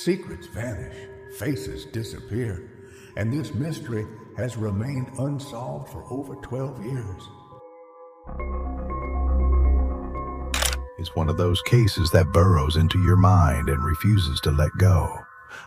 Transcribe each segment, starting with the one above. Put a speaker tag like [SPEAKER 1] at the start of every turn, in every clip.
[SPEAKER 1] Secrets vanish, faces disappear, and this mystery has remained unsolved for over 12 years.
[SPEAKER 2] It's one of those cases that burrows into your mind and refuses to let go.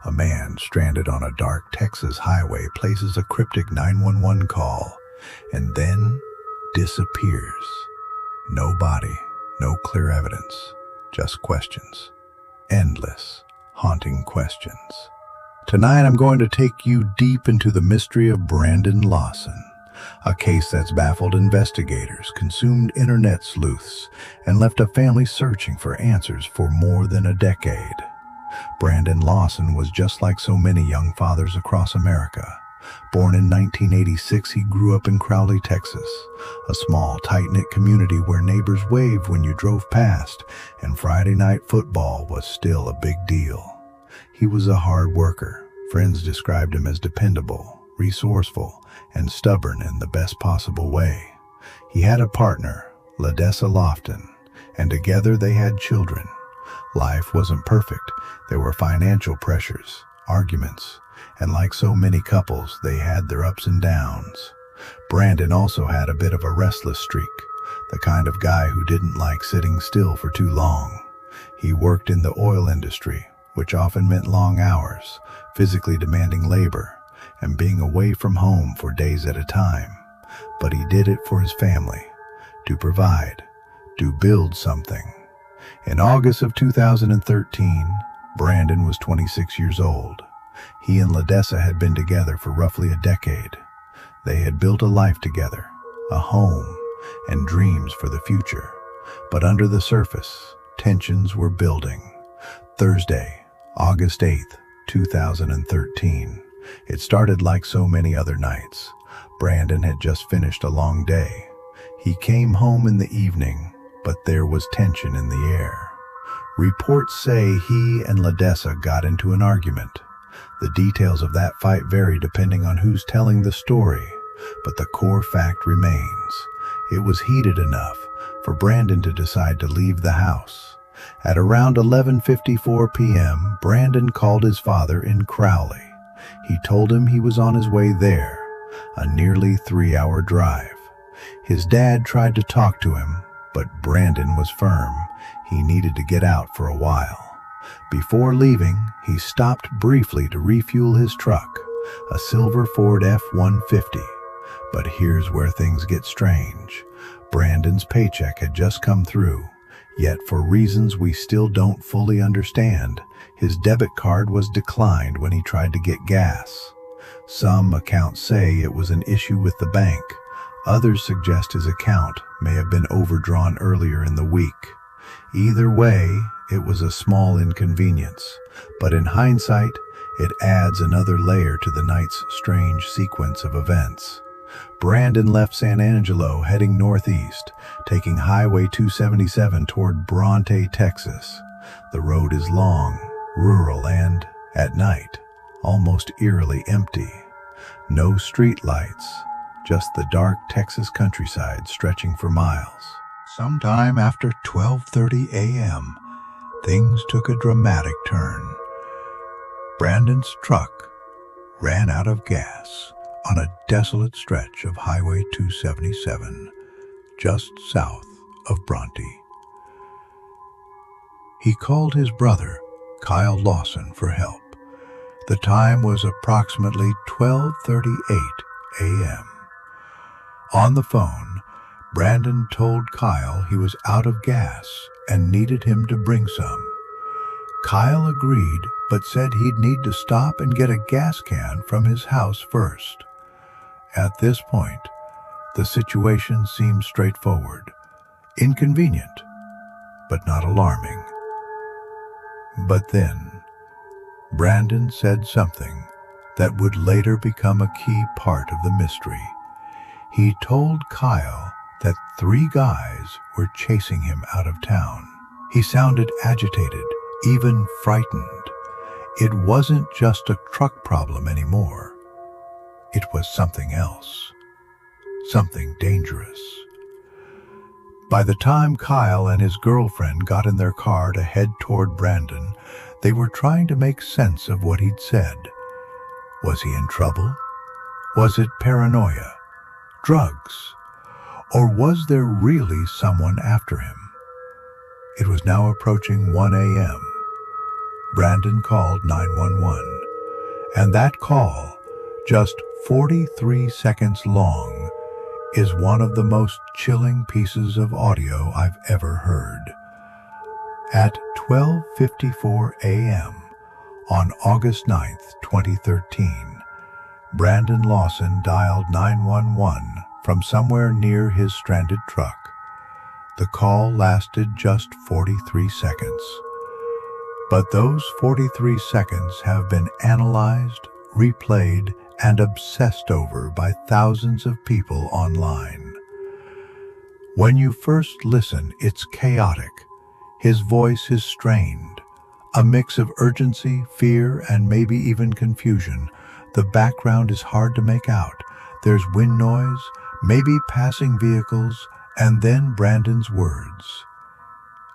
[SPEAKER 2] A man stranded on a dark Texas highway places a cryptic 911 call and then disappears. No body, no clear evidence, just questions. Endless, haunting questions. Tonight I'm going to take you deep into the mystery of Brandon Lawson, a case that's baffled investigators, consumed internet sleuths, and left a family searching for answers for more than a decade. Brandon Lawson was just like so many young fathers across America. Born in 1986, he grew up in Crowley, Texas, a small, tight-knit community where neighbors waved when you drove past, and Friday night football was still a big deal. He was a hard worker. Friends described him as dependable, resourceful, and stubborn in the best possible way. He had a partner, Lawson, and together they had children. Life wasn't perfect. There were financial pressures, arguments, and like so many couples, they had their ups and downs. Brandon also had a bit of a restless streak, the kind of guy who didn't like sitting still for too long. He worked in the oil industry, which often meant long hours, physically demanding labor, and being away from home for days at a time. But he did it for his family, to provide, to build something. In August of 2013, Brandon was 26 years old. He and Ladessa had been together for roughly a decade. They had built a life together, a home, and dreams for the future. But under the surface, tensions were building. Thursday, August 8th, 2013. It started like so many other nights. Brandon had just finished a long day. He came home in the evening, but there was tension in the air. Reports say he and Ladessa got into an argument. The details of that fight vary depending on who's telling the story, but the core fact remains. It was heated enough for Brandon to decide to leave the house. At around 11:54 p.m., Brandon called his father in Crowley. He told him he was on his way there, a nearly 3-hour drive. His dad tried to talk to him, but Brandon was firm. He needed to get out for a while. Before leaving, he stopped briefly to refuel his truck, a silver Ford F-150. But here's where things get strange. Brandon's paycheck had just come through, yet for reasons we still don't fully understand, his debit card was declined when he tried to get gas. Some accounts say it was an issue with the bank. Others suggest his account may have been overdrawn earlier in the week. Either way, it was a small inconvenience, but in hindsight, it adds another layer to the night's strange sequence of events. Brandon left San Angelo heading northeast, taking Highway 277 toward Bronte, Texas. The road is long, rural, and, at night, almost eerily empty. No street lights, just the dark Texas countryside stretching for miles. Sometime after 12:30 a.m., things took a dramatic turn. Brandon's truck ran out of gas on a desolate stretch of Highway 277, just south of Bronte. He called his brother, Kyle Lawson, for help. The time was approximately 12:38 a.m. On the phone, Brandon told Kyle he was out of gas and needed him to bring some. Kyle agreed, but said he'd need to stop and get a gas can from his house first. At this point, the situation seemed straightforward, inconvenient, but not alarming. But then, Brandon said something that would later become a key part of the mystery. He told Kyle that 3 guys were chasing him out of town. He sounded agitated, even frightened. It wasn't just a truck problem anymore. It was something else, something dangerous. By the time Kyle and his girlfriend got in their car to head toward Brandon, they were trying to make sense of what he'd said. Was he in trouble? Was it paranoia? Drugs? Or was there really someone after him? It was now approaching 1 a.m. Brandon called 911, and that call, just 43 seconds long, is one of the most chilling pieces of audio I've ever heard. At 12:54 a.m. on August 9th, 2013, Brandon Lawson dialed 911 from somewhere near his stranded truck. The call lasted just 43 seconds. But those 43 seconds have been analyzed, replayed, and obsessed over by thousands of people online. When you first listen, it's chaotic. His voice is strained, a mix of urgency, fear, and maybe even confusion. The background is hard to make out. There's wind noise, maybe passing vehicles, and then Brandon's words.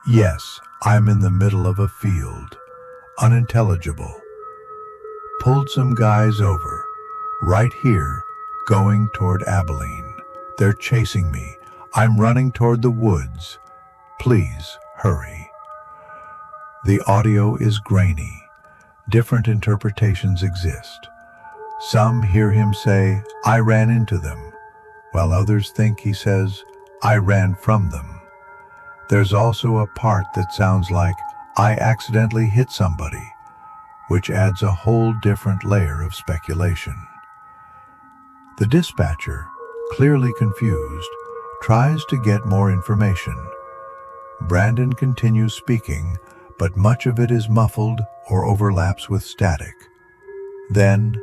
[SPEAKER 2] Yes, I'm in the middle of a field. Unintelligible. Pulled some guys over. Right here, going toward Abilene. They're chasing me. I'm running toward the woods. Please, hurry. The audio is grainy. Different interpretations exist. Some hear him say, I ran into them, while others think he says, I ran from them. There's also a part that sounds like, I accidentally hit somebody, which adds a whole different layer of speculation. The dispatcher, clearly confused, tries to get more information. Brandon continues speaking, but much of it is muffled or overlaps with static. Then,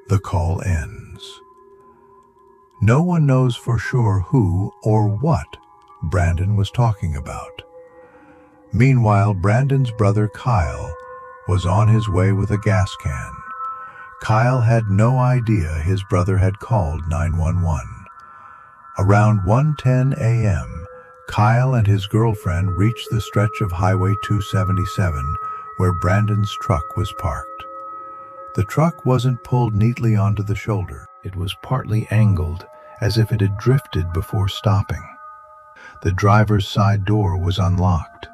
[SPEAKER 2] the call ends. No one knows for sure who or what Brandon was talking about. Meanwhile, Brandon's brother Kyle was on his way with a gas can. Kyle had no idea his brother had called 911. Around 1:10 a.m., Kyle and his girlfriend reached the stretch of Highway 277 where Brandon's truck was parked. The truck wasn't pulled neatly onto the shoulder. It was partly angled, as if it had drifted before stopping. The driver's side door was unlocked.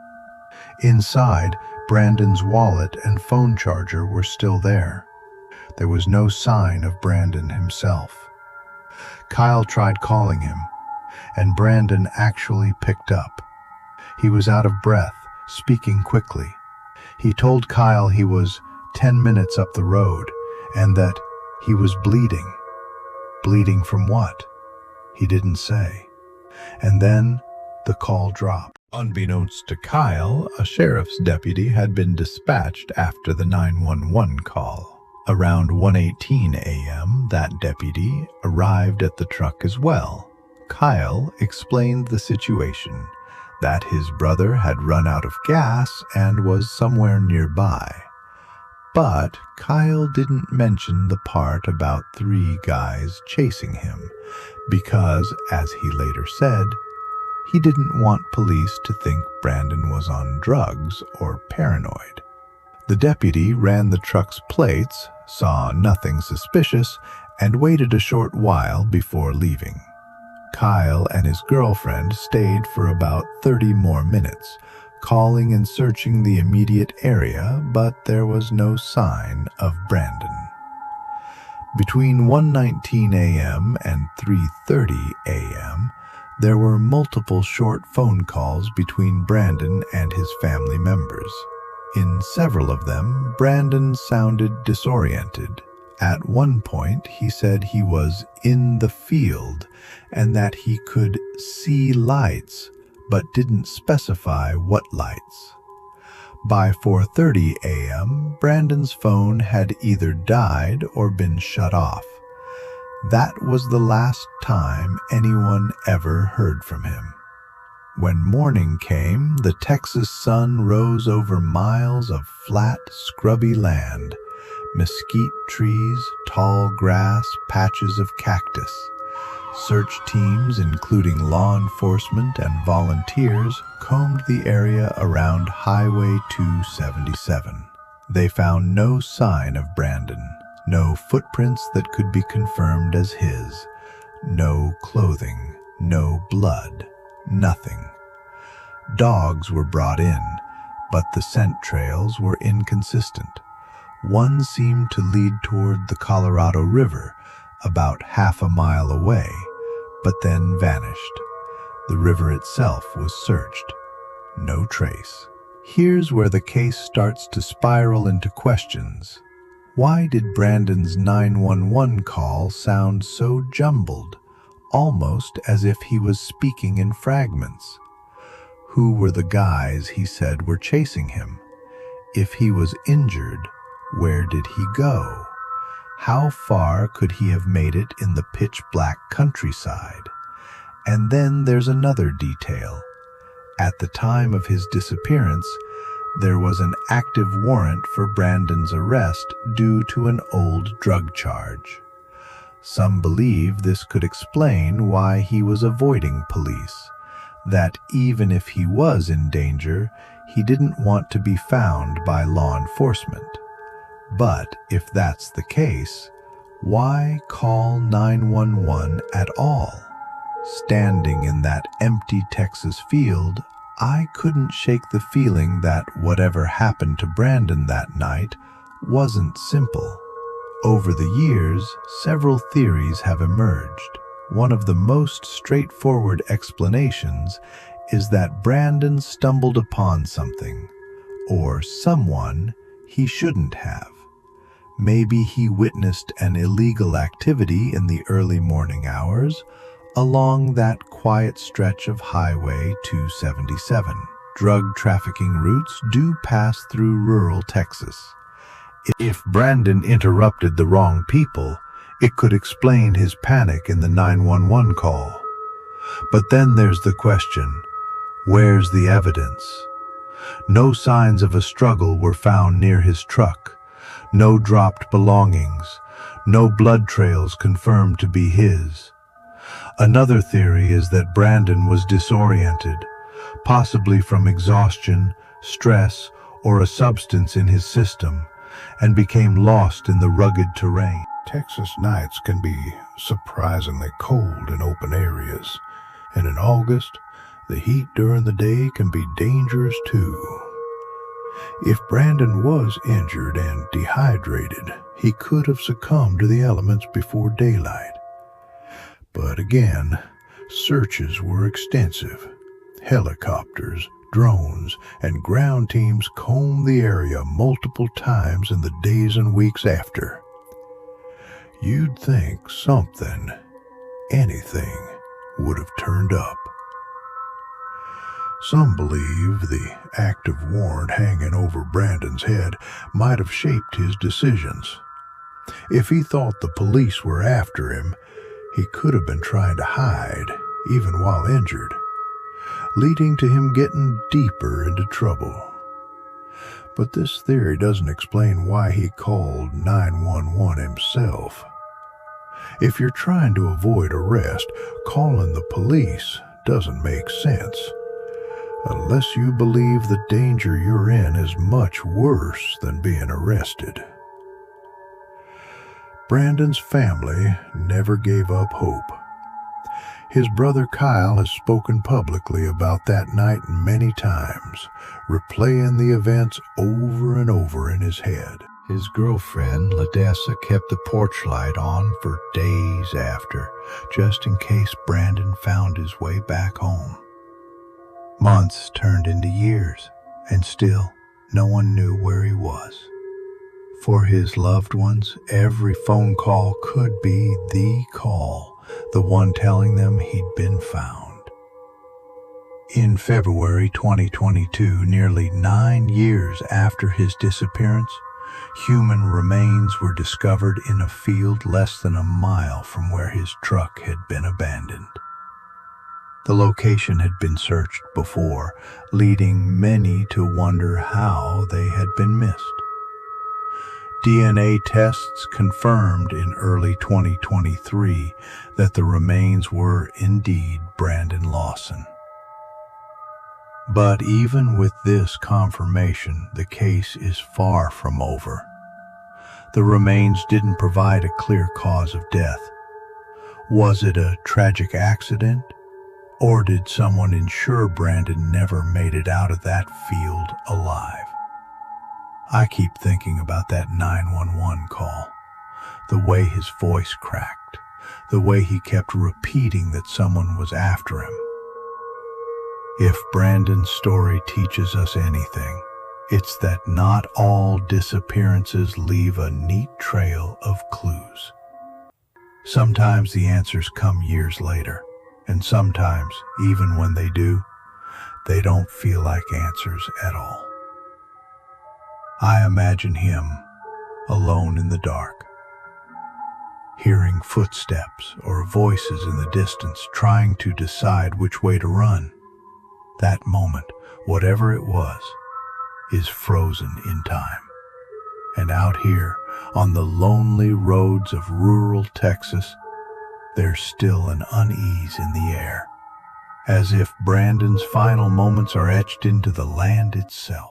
[SPEAKER 2] Inside, Brandon's wallet and phone charger were still there. There was no sign of Brandon himself. Kyle tried calling him, and Brandon actually picked up. He was out of breath, speaking quickly. He told Kyle he was 10 minutes up the road, and that he was bleeding. Bleeding from what? He didn't say. And then the call dropped. Unbeknownst to Kyle, a sheriff's deputy had been dispatched after the 911 call. Around 1:18 a.m., that deputy arrived at the truck as well. Kyle explained the situation, that his brother had run out of gas and was somewhere nearby. But Kyle didn't mention the part about 3 guys chasing him, because, as he later said, he didn't want police to think Brandon was on drugs or paranoid. The deputy ran the truck's plates, saw nothing suspicious, and waited a short while before leaving. Kyle and his girlfriend stayed for about 30 more minutes, calling and searching the immediate area, but there was no sign of Brandon. Between 1:19 a.m. and 3:30 a.m., there were multiple short phone calls between Brandon and his family members. In several of them, Brandon sounded disoriented. At one point, he said he was in the field and that he could see lights, but didn't specify what lights. By 4:30 a.m., Brandon's phone had either died or been shut off. That was the last time anyone ever heard from him. When morning came, the Texas sun rose over miles of flat, scrubby land, mesquite trees, tall grass, patches of cactus. Search teams, including law enforcement and volunteers, combed the area around Highway 277. They found no sign of Brandon, no footprints that could be confirmed as his, no clothing, no blood, nothing. Dogs were brought in, but the scent trails were inconsistent. One seemed to lead toward the Colorado River, about half a mile away, but then vanished. The river itself was searched. No trace. Here's where the case starts to spiral into questions. Why did Brandon's 911 call sound so jumbled, almost as if he was speaking in fragments? Who were the guys he said were chasing him? If he was injured, where did he go? How far could he have made it in the pitch-black countryside? And then there's another detail. At the time of his disappearance, there was an active warrant for Brandon's arrest due to an old drug charge. Some believe this could explain why he was avoiding police, that even if he was in danger, he didn't want to be found by law enforcement. But if that's the case, why call 911 at all? Standing in that empty Texas field, I couldn't shake the feeling that whatever happened to Brandon that night wasn't simple. Over the years, several theories have emerged. One of the most straightforward explanations is that Brandon stumbled upon something, or someone, he shouldn't have. Maybe he witnessed an illegal activity in the early morning hours along that quiet stretch of Highway 277. Drug trafficking routes do pass through rural Texas. If Brandon interrupted the wrong people, it could explain his panic in the 911 call. But then there's the question, where's the evidence? No signs of a struggle were found near his truck. No dropped belongings, no blood trails confirmed to be his. Another theory is that Brandon was disoriented, possibly from exhaustion, stress, or a substance in his system, and became lost in the rugged terrain.
[SPEAKER 1] Texas nights can be surprisingly cold in open areas, and in August, the heat during the day can be dangerous too. If Brandon was injured and dehydrated, he could have succumbed to the elements before daylight. But again, searches were extensive. Helicopters, drones, and ground teams combed the area multiple times in the days and weeks after. You'd think something, anything, would have turned up. Some believe the active warrant hanging over Brandon's head might have shaped his decisions. If he thought the police were after him, he could have been trying to hide, even while injured, leading to him getting deeper into trouble. But this theory doesn't explain why he called 911 himself. If you're trying to avoid arrest, calling the police doesn't make sense, unless you believe the danger you're in is much worse than being arrested. Brandon's family never gave up hope. His brother Kyle has spoken publicly about that night many times, replaying the events over and over in his head. His girlfriend, Ladessa, kept the porch light on for days after, just in case Brandon found his way back home. Months turned into years, and still no one knew where he was. For his loved ones, every phone call could be the call, the one telling them he'd been found. In February 2022, nearly 9 years after his disappearance, human remains were discovered in a field less than a mile from where his truck had been abandoned. The location had been searched before, leading many to wonder how they had been missed.
[SPEAKER 2] DNA tests confirmed in early 2023 that the remains were indeed Brandon Lawson. But even with this confirmation, the case is far from over. The remains didn't provide a clear cause of death. Was it a tragic accident? Or did someone ensure Brandon never made it out of that field alive? I keep thinking about that 911 call, the way his voice cracked, the way he kept repeating that someone was after him. If Brandon's story teaches us anything, it's that not all disappearances leave a neat trail of clues. Sometimes the answers come years later, and sometimes, even when they do, they don't feel like answers at all. I imagine him, alone in the dark, hearing footsteps or voices in the distance, trying to decide which way to run. That moment, whatever it was, is frozen in time. And out here, on the lonely roads of rural Texas, there's still an unease in the air, as if Brandon's final moments are etched into the land itself.